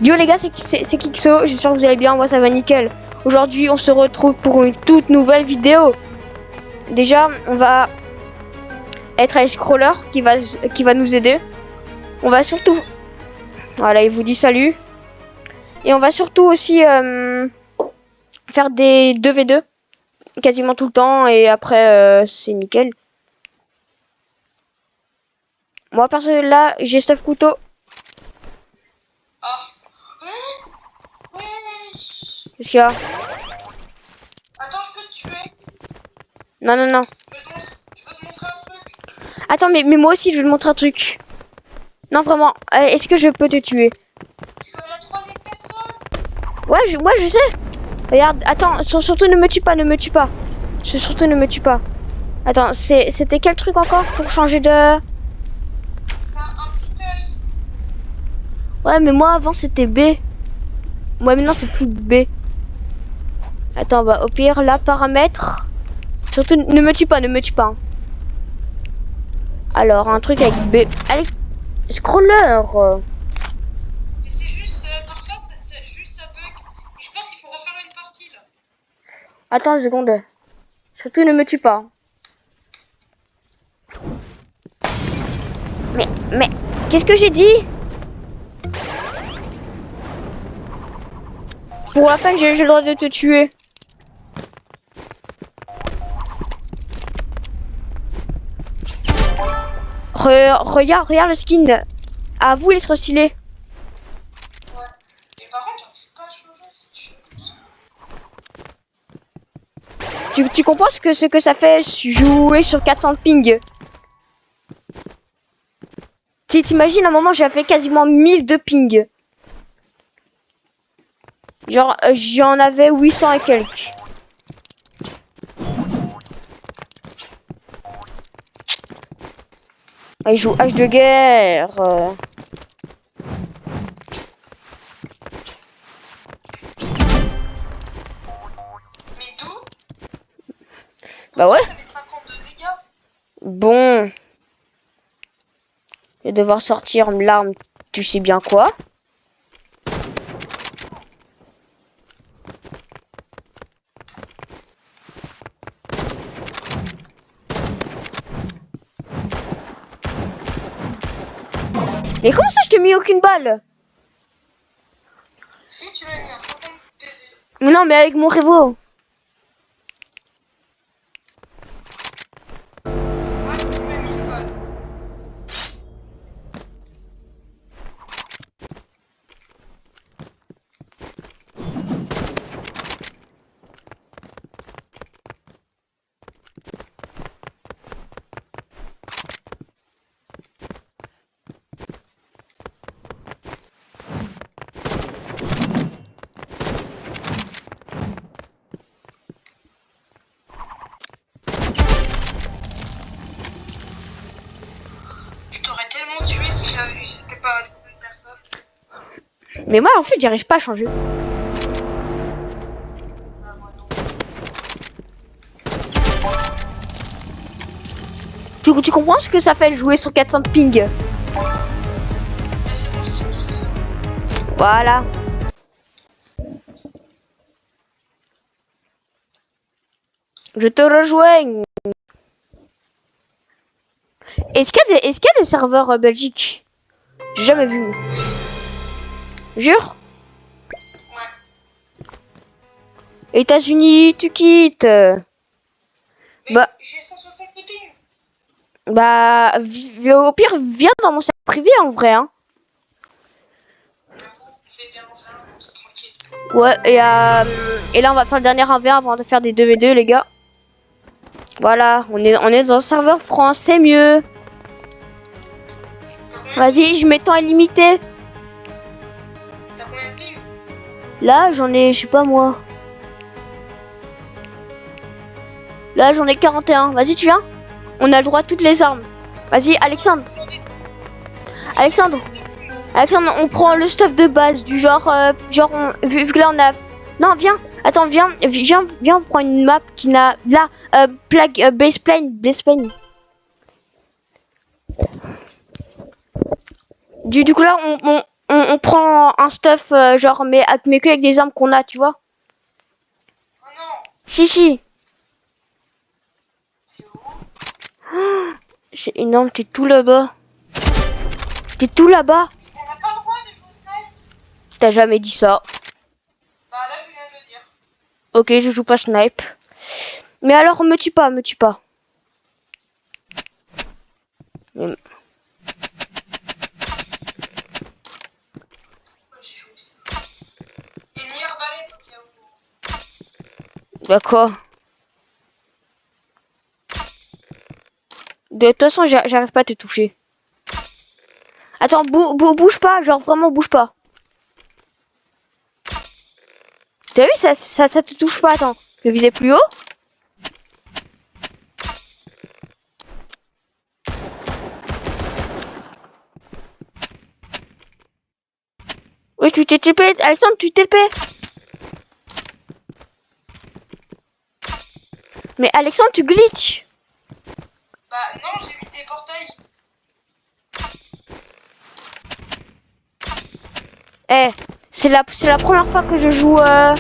Yo les gars, c'est Kixo, j'espère que vous allez bien, moi ça va nickel. Aujourd'hui on se retrouve pour une toute nouvelle vidéo. Déjà on va être avec Scroller qui va nous aider. On va surtout... Voilà, il vous dit salut. Et on va surtout aussi faire des 2v2 quasiment tout le temps et après c'est nickel. Moi perso là j'ai stuff couteau. Qu'est-ce qu'il y a? Attends, je peux te tuer. Non, non, non. Je veux te montrer un truc. Attends, mais moi aussi, je vais te montrer un truc. Non, vraiment. Est-ce que je peux te tuer? Tu veux la troisième personne? Ouais, je sais. Regarde, attends, surtout ne me tue pas, ne me tue pas. Surtout ne me tue pas. Attends, c'était quel truc encore pour changer de... Un petit œil. Ouais, mais moi, avant, c'était B. Moi, maintenant, c'est plus B. Attends, bah, au pire, là, paramètres. Surtout, ne me tue pas, ne me tue pas. Alors, un truc avec B. Allez, scroller. Mais c'est juste, parfois, c'est juste ça bug. Je pense qu'il faut refaire une partie là. Attends une seconde. Surtout, ne me tue pas. Mais, qu'est-ce que j'ai dit? Pour la peine, j'ai le droit de te tuer. Regarde le skin. À vous, il est trop stylé. Ouais. Et par contre, j'arrive pas à changer, c'est chelou. Tu comprends ce que ça fait jouer sur 400 ping? T'imagines, à un moment, j'avais quasiment 1000 de ping. Genre, j'en avais 800 et quelques. Ah, il joue H de guerre. Mais d'où? Bah ouais. Ça fait 52 dégâts. Bon. Je vais devoir sortir l'arme, tu sais bien quoi. Mais comment ça, je t'ai mis aucune balle? Si tu m'as mis un 50 PV. Mais non, mais avec mon Revo. Ah, tu m'as mis une balle. Je t'aurais tellement tué si j'étais pas avec une personne. Mais moi, en fait, j'arrive pas à changer. Ah, moi non. Tu comprends ce que ça fait jouer sur 400 de ping? Mais c'est bon, je sais tout ça. Voilà. Je te rejoins. Est-ce qu'il y a des serveurs Belgique? J'ai jamais vu. Jure? Ouais. États-Unis, tu quittes. Mais Bah, j'ai 160 de ping. au pire, viens dans mon serveur privé en vrai. Hein. J'avoue, fais des 1v1, c'est tranquille. Ouais, et là, on va faire le dernier 1v1 avant de faire des 2v2, les gars. Voilà, on est dans un serveur français mieux. Vas-y, je mets temps illimité. T'as combien de ping? Là, j'en ai, je sais pas moi. Là, j'en ai 41. Vas-y, tu viens? On a le droit à toutes les armes. Vas-y, Alexandre. Alexandre, on prend le stuff de base du genre, vu que là on a... Non, viens. Attends, viens, on prend une map qui n'a... Là, plague, base plane. Du coup là, on prend un stuff, genre, mais que avec des armes qu'on a, tu vois. Oh non. Si. C'est où? C'est énorme, t'es tout là-bas. T'es tout là-bas. On n'a pas le droit de jouer au snipe. Je t'ai jamais dit ça. Bah là, je viens de le dire. Ok, je joue pas snipe. Mais alors, me tue pas. Ouais, j'ai joué aussi. Et ni arbalète au cas où. D'accord. De toute façon, j'arrive pas à te toucher. Attends, bouge pas, genre vraiment bouge pas. T'as vu, ça te touche pas, attends. Je visais plus haut. Oui, tu t'es TP, Alexandre, tu TP. Mais Alexandre, tu glitch. Bah non, j'ai mis des portails. Eh, c'est la première fois que je joue. Oh,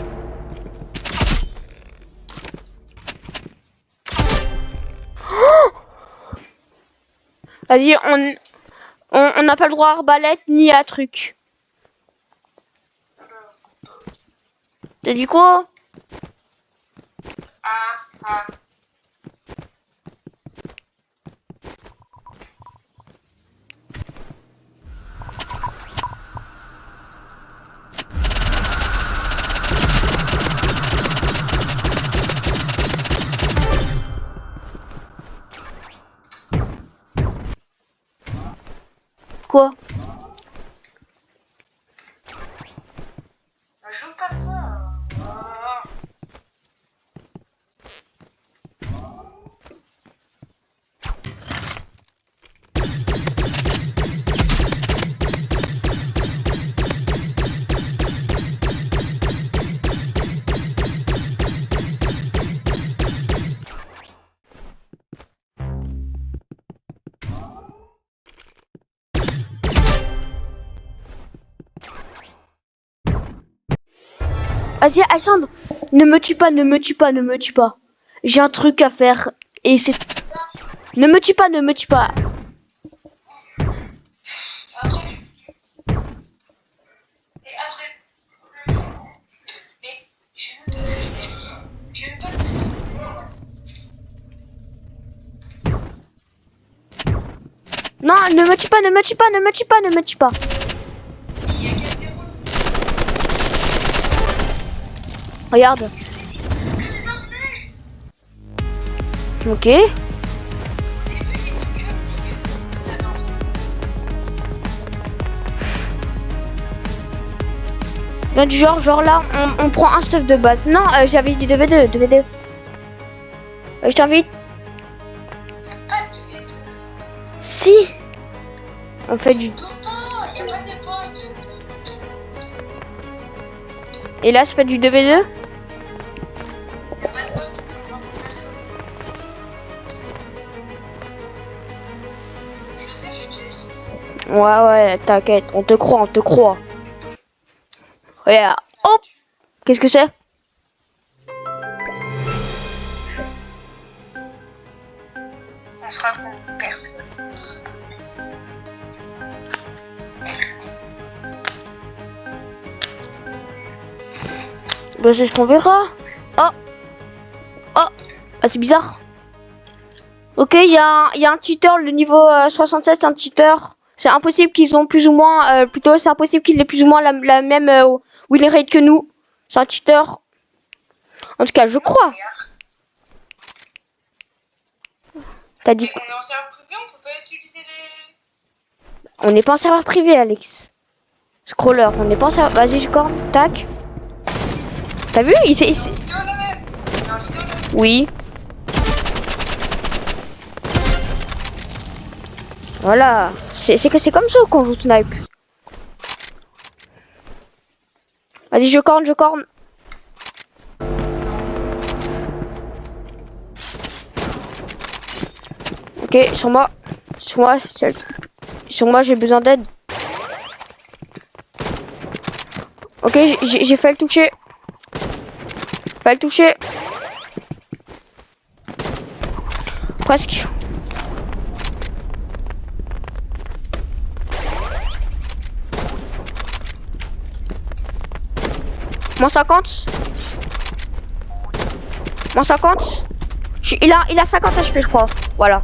vas-y, on n'a pas le droit à arbalète ni à truc. T'as dit quoi? Ah. Quoi? Je joue pas ça. Ah. Vas-y, Alexandre, ne me tue pas. J'ai un truc à faire et c'est. Ne me tue pas. Après. Et après. Mais je ne peux pas. Non, ne me tue pas. Il y a quelqu'un d'autre. Regarde. Ok. Là, du genre là, on prend un stuff de base. Non, j'avais dit 2v2. Je t'invite. Pas de V2. Si. On fait du. Tonton, il n'y a pas de potes. Et là, c'est pas du 2v2. Il n'y a pas de potes. Je sais, j'utilise. Ouais, t'inquiète, on te croit. Regarde. Hop. Qu'est-ce que c'est? On sera contre personne. Bah, c'est ce qu'on verra. Oh. Ah, c'est bizarre. Ok, il y a un cheater, le niveau 67, c'est un cheater. C'est impossible qu'ils ont plus ou moins, c'est impossible qu'il ait plus ou moins la même win rate que nous. C'est un cheater. En tout cas, je crois. T'as dit Mais on est en serveur privé, on peut pas utiliser les. On n'est pas en serveur privé, Alex. Scroller, on n'est pas en serveur. Vas-y, je corne. Tac. T'as vu? Oui. Voilà. C'est comme ça qu'on joue snipe. Vas-y, je corne. Ok, sur moi, j'ai besoin d'aide. Ok, j'ai fait le toucher. Fait le toucher. Presque. Moins 50. Moins 50. Il a 50 HP, je crois. Voilà.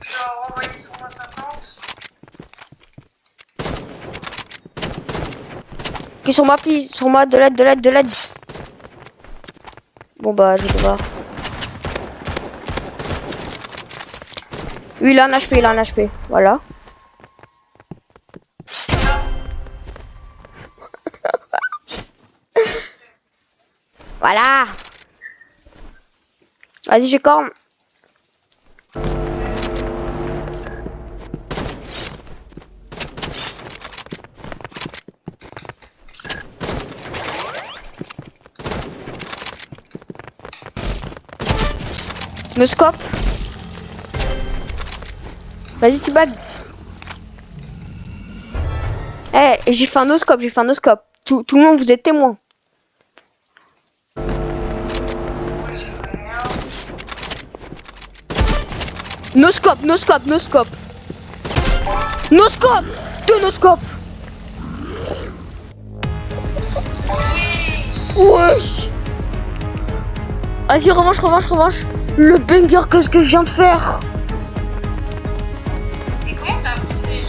Je vais renvoyer sur moins 50. Ok, sur moi, please. Sur moi, de l'aide. Bon bah, je vais devoir. Oui, il a un HP, Voilà. Voilà. Vas-y, je corne. No scope. Vas-y, tu bag. Eh, j'ai fait un no scope, Tout le monde, vous êtes témoin. No scope. No scope. Deux no scope. Wesh. Vas-y, revanche. Le banger, qu'est-ce que je viens de faire? Mais comment t'as fait?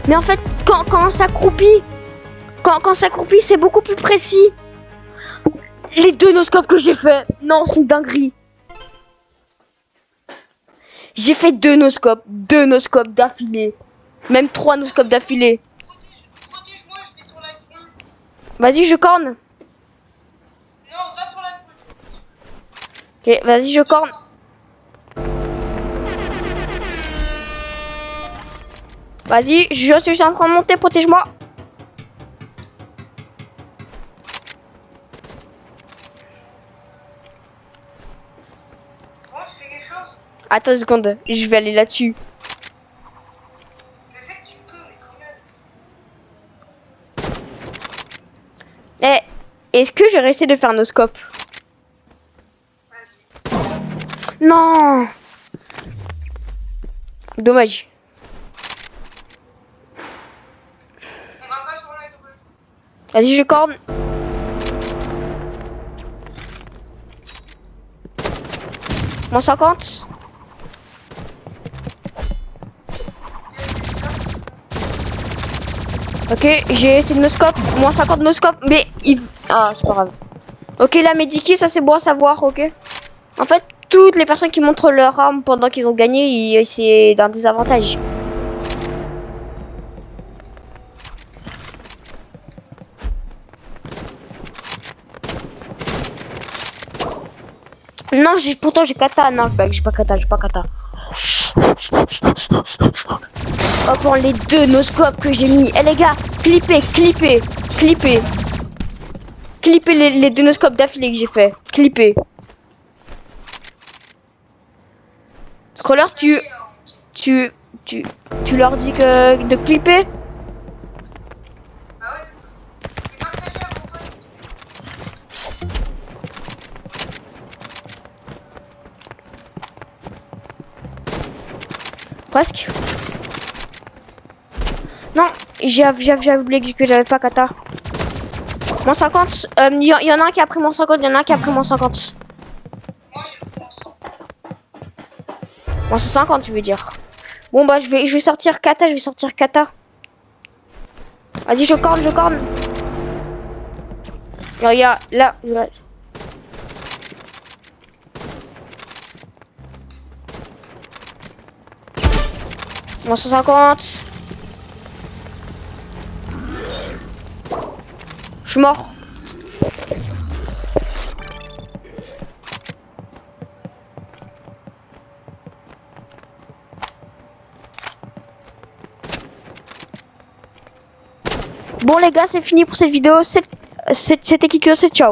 Mais en fait, quand on s'accroupit, c'est beaucoup plus précis. Les deux no-scopes que j'ai fait, non, c'est une dinguerie. J'ai fait deux no-scopes d'affilée. Même 3 no-scopes d'affilée. Protège-moi, je vais sur la ligne 1. Vas-y, je corne. Non, va sur la ligne 1. Ok, vas-y, je corne. Vas-y, je suis en train de monter, protège-moi. Bon, tu fais quelque chose? Attends une seconde, je vais aller là-dessus. Je sais que tu peux, mais quand même. Est-ce que j'ai réussi de faire nos scopes? Vas-y. Non. Dommage. On va pas sur la double. Vas-y, je corne. Moins 50. Ok, j'ai essayé de no-scope. Moins 50 no-scope. Mais il... Ah, c'est pas grave. Ok, la médiki, ça c'est bon à savoir, ok. En fait, toutes les personnes qui montrent leur arme pendant qu'ils ont gagné, c'est d'un désavantage. Non, pourtant j'ai kata. Non, j'ai pas kata. Oh, pour les deux no-scopes que j'ai mis. Eh les gars, clippez les deux no-scopes d'affilée que j'ai fait. Clippez. Scroller, tu leur dis que de clipper. Ah ouais, et partagez à mon pote. Presque. Non, j'avais oublié que j'avais pas kata. Moins 50. Il y en a un qui a pris moins 50, il y en a un qui a pris moins 50. Moi, j'ai le bon sang. Moins 150, tu veux dire. Bon bah je vais sortir kata, Vas-y, je corne. Regarde, là. Moins 150. Je suis mort. Bon les gars, c'est fini pour cette vidéo. C'était Kikso, c'est ciao.